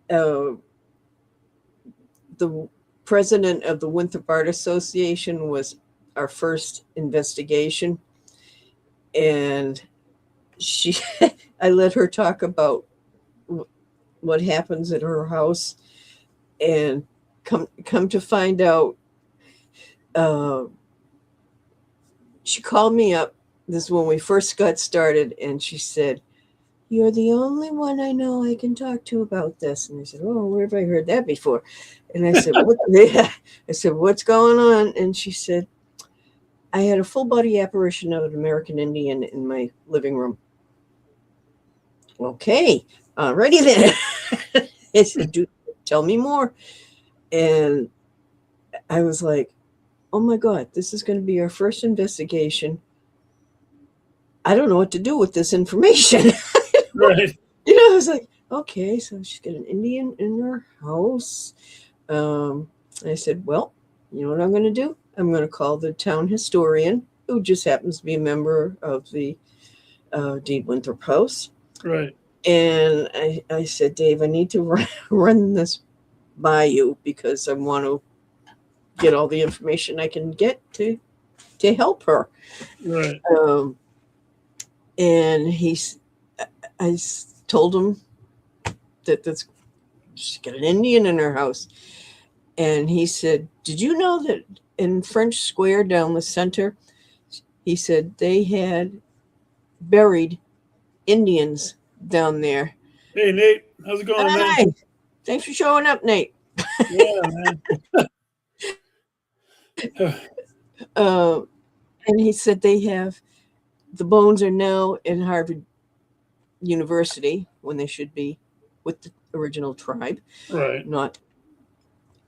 the president of the Winthrop-Art Association was our first investigation, and I let her talk about what happens at her house, and come to find out, she called me up. This is when we first got started, and she said, "You're the only one I know I can talk to about this." And I said, "Oh, where have I heard that before?" And I said, "What's going on?" And she said, "I had a full body apparition of an American Indian in my living room." Okay, alrighty then. I said, "Tell me more." And I was like, "Oh my God, this is going to be our first investigation. I don't know what to do with this information." Right. I was like, okay, so she's got an Indian in her house. I said, well, you know what I'm going to do? I'm going to call the town historian, who just happens to be a member of the Dean Winthrop House. Right. And I said, Dave, I need to run this by you because I want to get all the information I can get to help her. Right. And I told him that she's got an Indian in her house. And he said, did you know that in French Square down the center, he said they had buried Indians down there. Hey, Nate. How's it going, Hi. man? Thanks for showing up, Nate. Yeah, man. And he said the bones are now in Harvard University when they should be with the original tribe, Right. not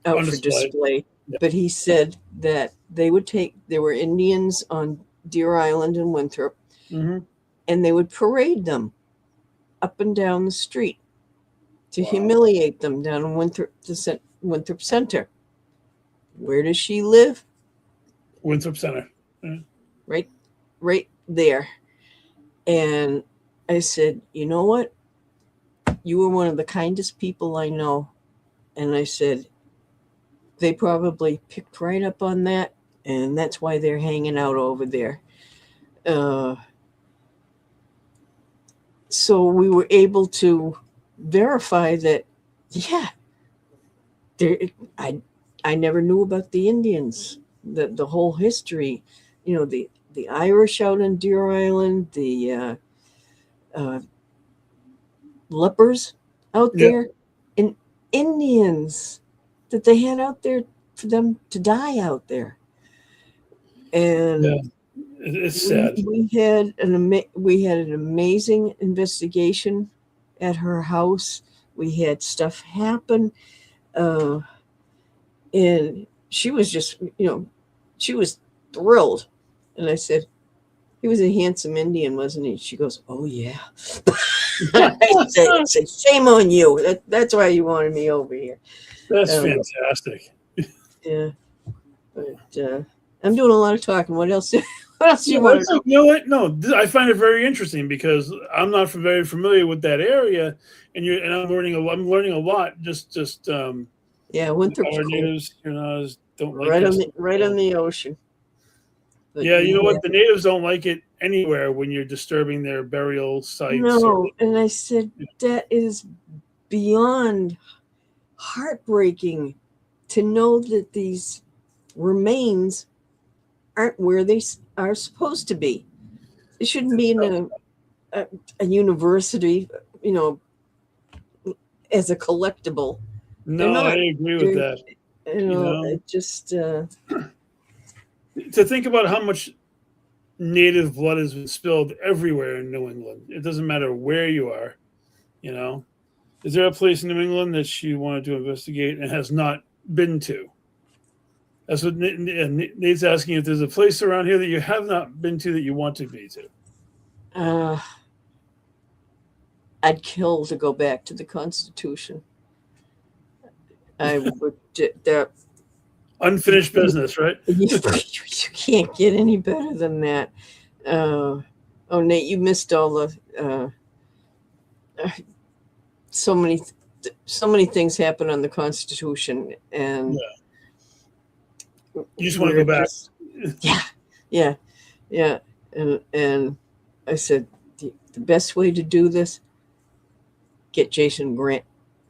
out On for display. display. Yeah. But he said that there were Indians on Deer Island in Winthrop, Mm-hmm. and they would parade them up and down the street to Wow. humiliate them down in Winthrop Center. Where does she live? Winthrop Center. Yeah. Right there. And I said, you know what? You were one of the kindest people I know. And I said, they probably picked right up on that, and that's why they're hanging out over there. So we were able to verify that, yeah, I never knew about the Indians, the whole history, the Irish out on Deer Island, the lepers out Yeah. there, and Indians that they had out there for them to die out there. And Yeah. It's sad. we had an amazing investigation at her house. We had stuff happen, and she was just, she was thrilled. And I said, he was a handsome Indian, wasn't he? She goes, oh yeah. I said, shame on you. That's why you wanted me over here. That's fantastic. Yeah, but I'm doing a lot of talking. What else? What else do you Yeah, want to know? you know what? No, I find it very interesting because I'm not very familiar with that area, and I'm learning a lot. Just Yeah, Winthrop's our cool. natives, don't like Right us. on the ocean. But Yeah, you know what? The natives don't like it anywhere when you're disturbing their burial sites. No, and I said that is beyond heartbreaking to know that these remains aren't where they are supposed to be. It shouldn't be in a university, as a collectible. No, I agree with that. It just To think about how much native blood has been spilled everywhere in New England. It doesn't matter where you are. Is there a place in New England that you wanted to investigate and has not been to? That's what Nate's asking, if there's a place around here that you have not been to that you want to be to. I'd kill to go back to the Constitution. I would. That unfinished business, right? You can't get any better than that. Oh, Nate, you missed all the so many things happen on the Constitution, and you just want to go back. Yeah. And I said the best way to do this, get Jason Grant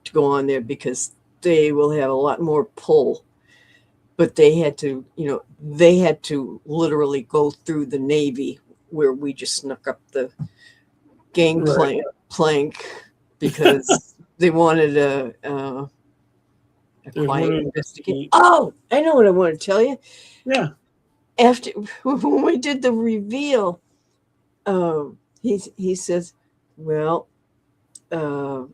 to go on there because they will have a lot more pull. But they had to literally go through the Navy where we just snuck up the plank because they wanted a quiet investigation. Oh, I know what I want to tell you. Yeah. After when we did the reveal, he says, well, oh,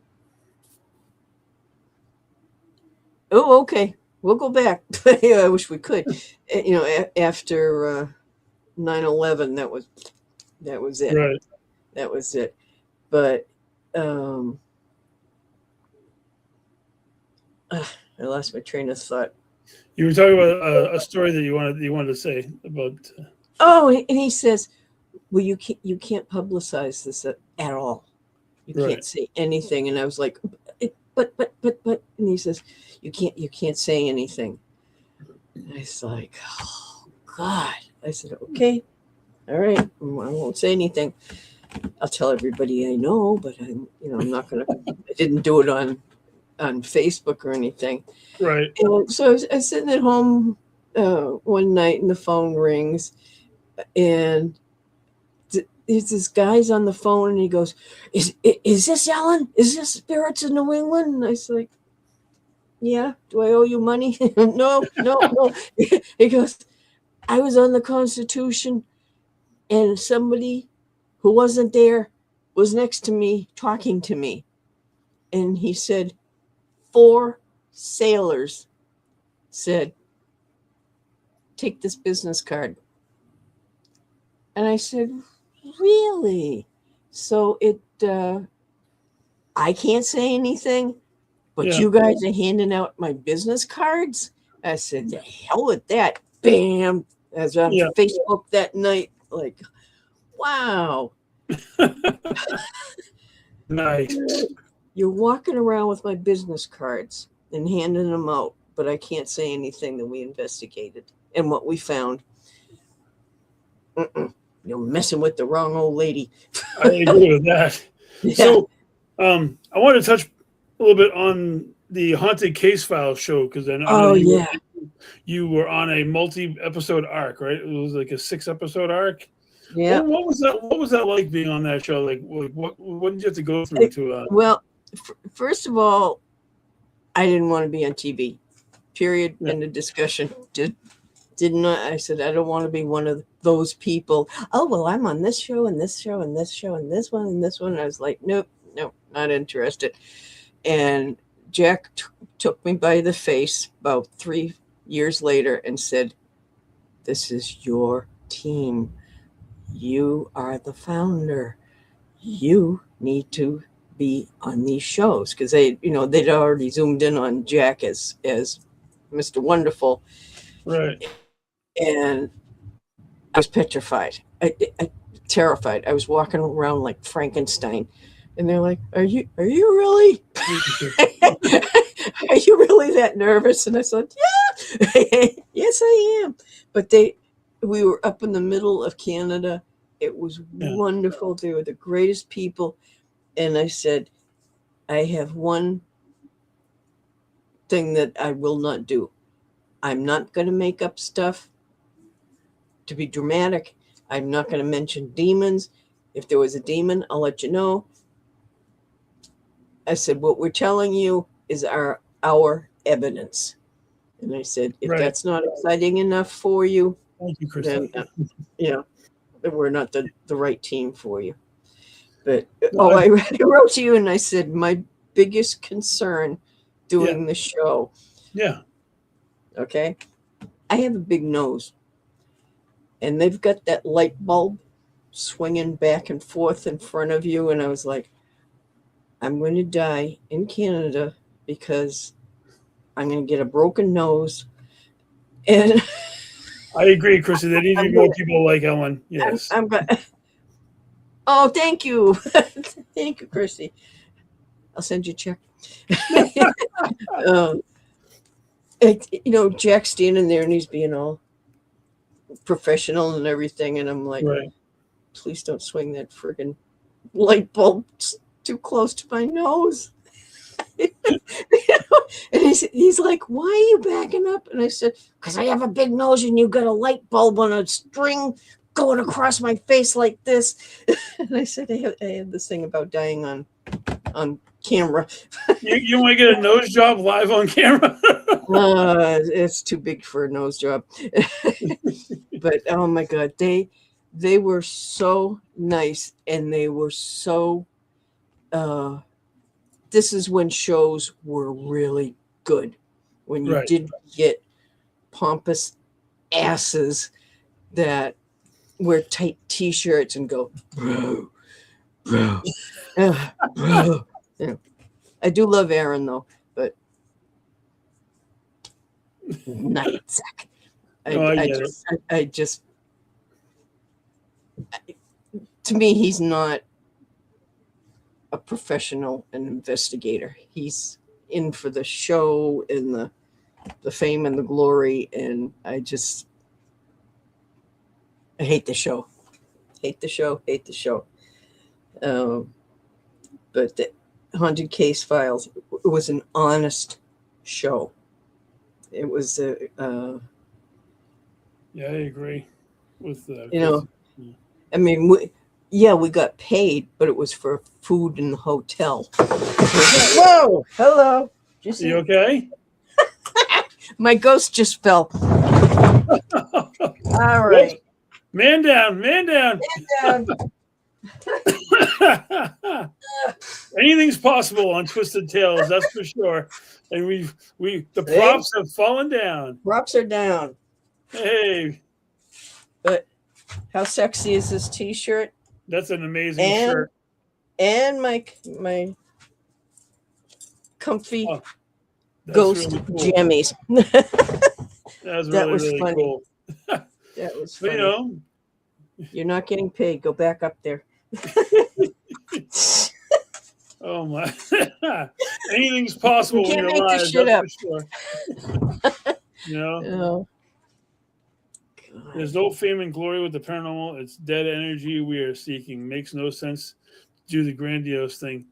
okay. We'll go back. I wish we could. After 9/11, that was it. Right. That was it. But I lost my train of thought. You were talking about a story that you wanted to say about. Oh, and he says, "Well, you can't publicize this at all. You can't say anything." And I was like, "But," and he says, You can't say anything. And I was like, oh God. I said, okay, all right, I won't say anything. I'll tell everybody I know, but I'm not gonna. I didn't do it on Facebook or anything. Right. And so I was sitting at home one night, and the phone rings, and there's this guy's on the phone, and he goes, "Is this Ellen? Is this Spirits of New England?" And I was like, yeah. Do I owe you money? No. He goes, I was on the Constitution, and somebody who wasn't there was next to me talking to me. And he said, 4 sailors said, take this business card. And I said, really? So I can't say anything, but Yeah. you guys are handing out my business cards? I said, the hell with that. Bam. As on Yeah. Facebook that night, like, wow. Nice. You're walking around with my business cards and handing them out, but I can't say anything that we investigated and what we found. You're messing with the wrong old lady. I agree with that. Yeah. So, I want to touch a little bit on the Haunted Case Files show because I know you were on a multi-episode arc, right? It was like a 6-episode arc. Yeah. What was that? What was that like being on that show? Like, what did you have to go through to? Well, first of all, I didn't want to be on TV. Period. Yeah. End of discussion. Did not. I said I don't want to be one of those people. Oh well, I'm on this show and this show and this show and this one and this one. And I was like, nope, not interested. And Jack took me by the face about 3 years later and said, "This is your team. You are the founder. You need to be on these shows," because they'd already zoomed in on Jack as Mr. Wonderful, Right. and I was petrified, terrified. I was walking around like Frankenstein, and they're like, "Are you really? Are you really that nervous?" And I said, "Yeah, yes, I am." But we were up in the middle of Canada. It was wonderful. They were the greatest people. And I said, I have one thing that I will not do. I'm not going to make up stuff to be dramatic. I'm not going to mention demons. If there was a demon, I'll let you know. I said, what we're telling you is our evidence. And I said, if that's not exciting enough for you, thank you, Chris. Then, we're not the right team for you. But I wrote to you and I said, my biggest concern doing the show. Yeah. Okay. I have a big nose. And they've got that light bulb swinging back and forth in front of you. And I was like, I'm going to die in Canada because I'm going to get a broken nose. And I agree, Chrissy. There need to be more people like Ellen. Yes. Oh, thank you. Thank you, Chrissy. I'll send you a check. Jack's standing there and he's being all professional and everything. And I'm like, please don't swing that friggin' light bulb too close to my nose. And he's like, why are you backing up? And I said, because I have a big nose and you got a light bulb on a string going across my face like this. And I said, I have this thing about dying on camera. You want to get a nose job live on camera? It's too big for a nose job. But oh my God, they were so nice, and they were so this is when shows were really good, when you didn't get pompous asses that wear tight t-shirts and go, bro. I do love Aaron though, but nightsack. To me, he's not a professional and investigator. He's in for the show and the fame and the glory, and I hate the show. Hate the show. But the Haunted Case Files, it was an honest show. It was I agree with I mean, we got paid, but it was for food in the hotel. Whoa, hello. You okay? My ghost just fell. All right. Man down, man down. Anything's possible on Twisted Tales, that's for sure. And the props have fallen down. Props are down. Hey, But how sexy is this T-shirt? that's an amazing shirt. And my comfy Oh, that's ghost really cool. jammies. That's That really, was really funny. cool. That was But, funny. you know, You're not getting paid. Go back up there. oh my, anything's possible You when can't you're make this alive, shit that's for sure. You know, Oh, God. there's no fame and glory with the paranormal. It's dead energy we are seeking. Makes no sense to do the grandiose thing.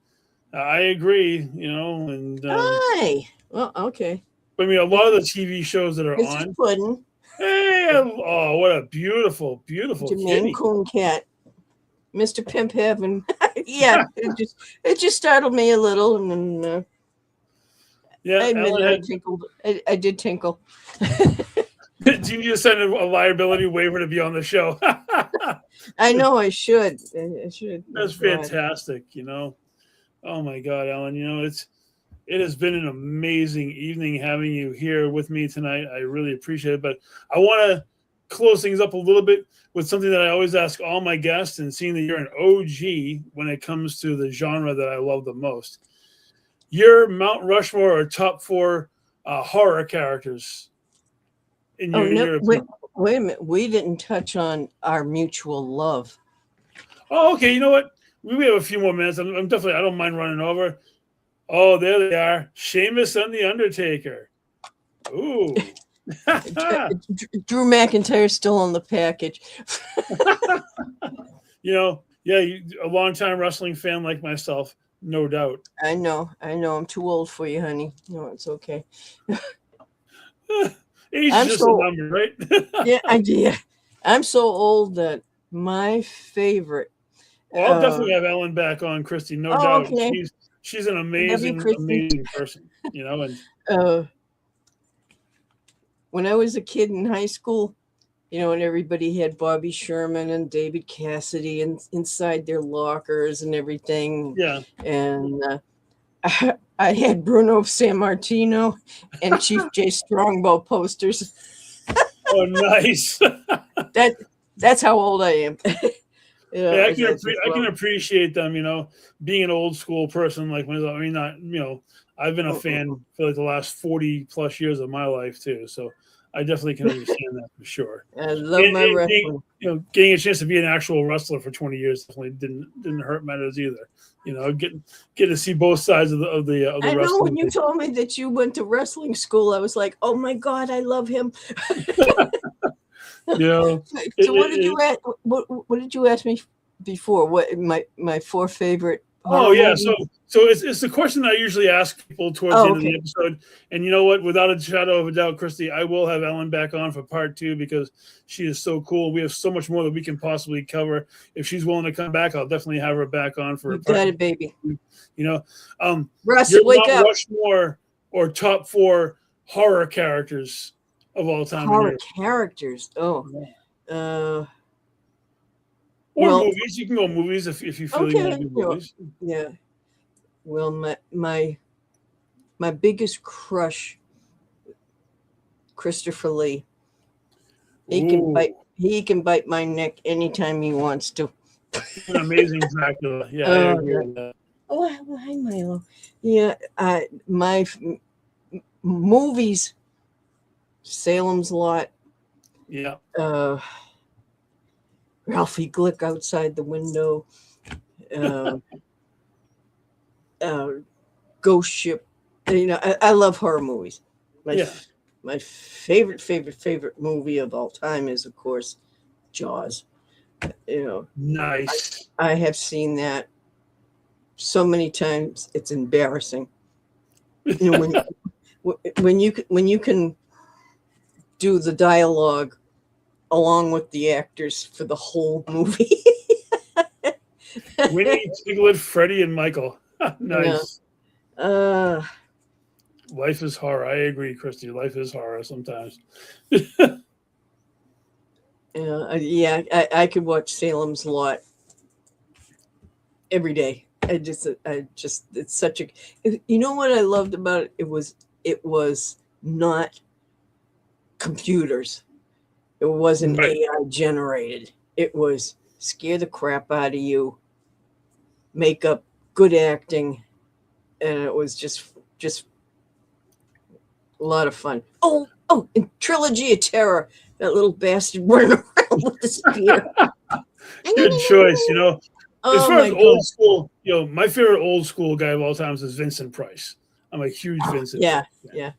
I agree, you know, and Hi. Well, okay. I mean, a lot of the TV shows that are This is on. Puddin', Hey, oh, what a beautiful, beautiful the Maine kitty. Coon cat, Mr. Pimp Heaven. Yeah, it just startled me a little, and then Yeah, I admit Ellen I had, tinkled. I did tinkle. do you need to send a liability waiver to be on the show? I know I should. I should. That's Oh, God. fantastic, you know. Oh my God, Ellen, you know, it has been an amazing evening having you here with me tonight. I really appreciate it. But I want to close things up a little bit with something that I always ask all my guests, and seeing that you're an OG when it comes to the genre that I love the most. Your Mount Rushmore or top 4 horror characters in your, Oh, in no, your wait, opinion. wait a minute. We didn't touch on our mutual love. Oh, okay. You know what? We have a few more minutes. I'm definitely, I don't mind running over. Oh, there they are. Sheamus and The Undertaker. Ooh. Drew McIntyre's still on the package. You know, yeah, a longtime wrestling fan like myself, no doubt. I know. I'm too old for you, honey. No, it's okay. Age I'm is just so- a number, right? Yeah. I'm so old that my favorite. Well, I'll definitely have Ellen back on, Christy, no doubt. Okay. She's an you, amazing, Christy. amazing person, you know. And When I was a kid in high school, you know, and everybody had Bobby Sherman and David Cassidy and inside their lockers and everything. yeah, And I had Bruno Sammartino and Chief J Strongbow posters. oh, nice. That's how old I am. Yeah, I can appreciate them, you know, being an old school person like myself. I mean, not, you know, I've been a fan for like the last 40 plus years of my life too. So I definitely can understand that for sure. I love my wrestling. Getting a chance to be an actual wrestler for 20 years definitely didn't hurt matters either. You know, get to see both sides of the I know wrestling. when you told me that you went to wrestling school, I was like, oh my God, I love him. You know, So what did you ask me before? What my 4 favorite? Oh yeah, movies? so it's the question I usually ask people towards the end of the episode. And you know what? Without a shadow of a doubt, Christy, I will have Ellen back on for part 2 because she is so cool. We have so much more that we can possibly cover. If she's willing to come back, I'll definitely have her back on for You got it, baby. You know, Russ, your wake Mount up. Rushmore or top 4 horror characters of all time. Horror characters. Oh. Or well, movies. You can go movies if you feel you want to do movies. Yeah. Well, my biggest crush, Christopher Lee. He can bite my neck anytime he wants to. An amazing Dracula. Yeah, I agree with that. Oh, hi, Milo. Yeah, my movies, Salem's Lot. Yeah. Ralphie Glick outside the window. Ghost Ship. You know, I love horror movies. My favorite movie of all time is, of course, Jaws. You know, nice. I have seen that so many times it's embarrassing. You know, when you can do the dialogue along with the actors for the whole movie. Winnie, Tiglet, Freddie, and Michael. Nice. Yeah. Life is horror. I agree, Christy. Life is horror sometimes. Yeah, I could watch Salem's Lot every day. It's such a. You know what I loved about it? It was not computers. It wasn't Right. AI generated. It was scare the crap out of you, make up good acting, and it was just a lot of fun. Oh, and Trilogy of Terror, that little bastard running around with the spear. Good choice. You know, as Oh far my as God. old school, you know, my favorite old school guy of all times is Vincent Price. I'm a huge Vincent. Yeah, Price fan. yeah.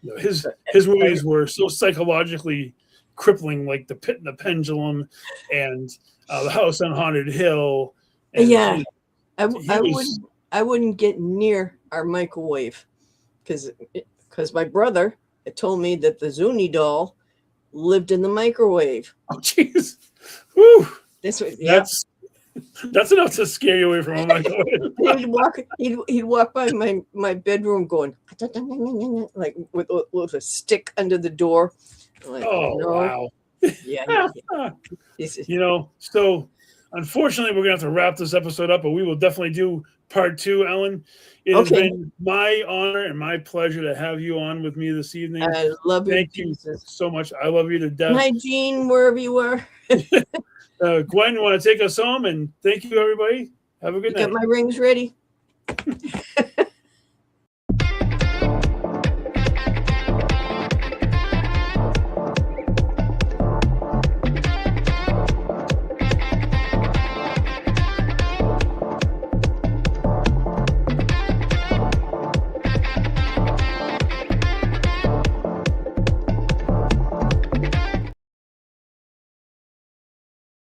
You know, his movies were so psychologically crippling, like The Pit and the Pendulum and The House on Haunted Hill. And Yeah. he I wouldn't get near our microwave because my brother had told me that the Zuni doll lived in the microwave. oh, jeez. Whew. Yeah. That's enough to scare you away from a microwave. He'd walk by my bedroom going like with a stick under the door. Like, Oh, no. wow. Yeah. You know, so unfortunately, we're going to have to wrap this episode up, but we will definitely do part 2, Ellen. It has been my honor and my pleasure to have you on with me this evening. I love you. Thank you so much. I love you to death. Hi, Jean, wherever you are. Gwen, you want to take us home? And thank you, everybody. Have a good night. Got my rings ready.